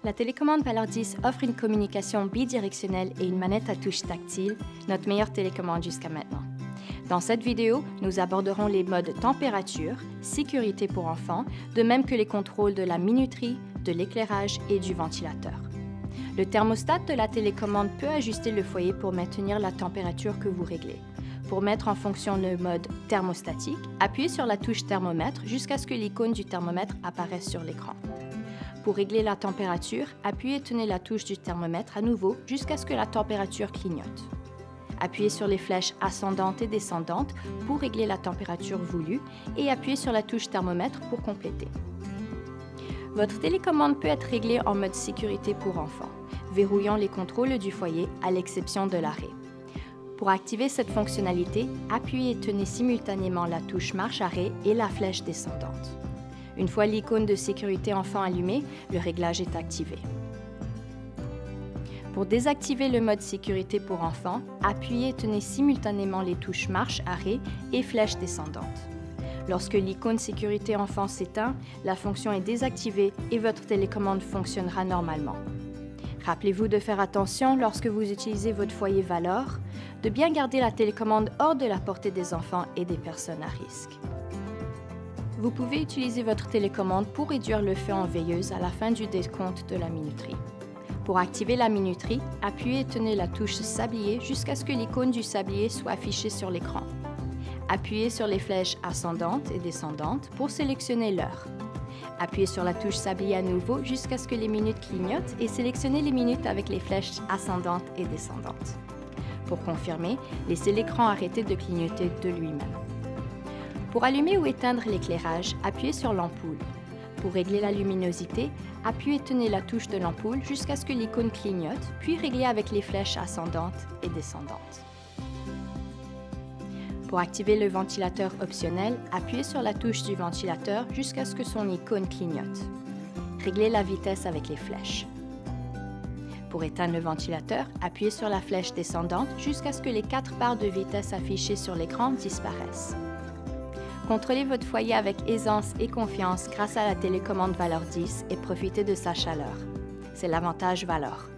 La télécommande Valor 10 offre une communication bidirectionnelle et une manette à touche tactile, notre meilleure télécommande jusqu'à maintenant. Dans cette vidéo, nous aborderons les modes température, sécurité pour enfants, de même que les contrôles de la minuterie, de l'éclairage et du ventilateur. Le thermostat de la télécommande peut ajuster le foyer pour maintenir la température que vous réglez. Pour mettre en fonction le mode thermostatique, appuyez sur la touche thermomètre jusqu'à ce que l'icône du thermomètre apparaisse sur l'écran. Pour régler la température, appuyez et tenez la touche du thermomètre à nouveau jusqu'à ce que la température clignote. Appuyez sur les flèches ascendantes et descendantes pour régler la température voulue et appuyez sur la touche thermomètre pour compléter. Votre télécommande peut être réglée en mode sécurité pour enfants, verrouillant les contrôles du foyer à l'exception de l'arrêt. Pour activer cette fonctionnalité, appuyez et tenez simultanément la touche marche-arrêt et la flèche descendante. Une fois l'icône de sécurité enfant allumée, le réglage est activé. Pour désactiver le mode sécurité pour enfants, appuyez et tenez simultanément les touches marche-arrêt et flèche descendante. Lorsque l'icône sécurité enfant s'éteint, la fonction est désactivée et votre télécommande fonctionnera normalement. Rappelez-vous de faire attention lorsque vous utilisez votre foyer Valor, de bien garder la télécommande hors de la portée des enfants et des personnes à risque. Vous pouvez utiliser votre télécommande pour réduire le feu en veilleuse à la fin du décompte de la minuterie. Pour activer la minuterie, appuyez et tenez la touche sablier jusqu'à ce que l'icône du sablier soit affichée sur l'écran. Appuyez sur les flèches ascendantes et descendantes pour sélectionner l'heure. Appuyez sur la touche sablier à nouveau jusqu'à ce que les minutes clignotent et sélectionnez les minutes avec les flèches ascendantes et descendantes. Pour confirmer, laissez l'écran arrêter de clignoter de lui-même. Pour allumer ou éteindre l'éclairage, appuyez sur l'ampoule. Pour régler la luminosité, appuyez et tenez la touche de l'ampoule jusqu'à ce que l'icône clignote, puis réglez avec les flèches ascendantes et descendantes. Pour activer le ventilateur optionnel, appuyez sur la touche du ventilateur jusqu'à ce que son icône clignote. Réglez la vitesse avec les flèches. Pour éteindre le ventilateur, appuyez sur la flèche descendante jusqu'à ce que les 4 barres de vitesse affichées sur l'écran disparaissent. Contrôlez votre foyer avec aisance et confiance grâce à la télécommande Valor 10 et profitez de sa chaleur. C'est l'avantage Valor.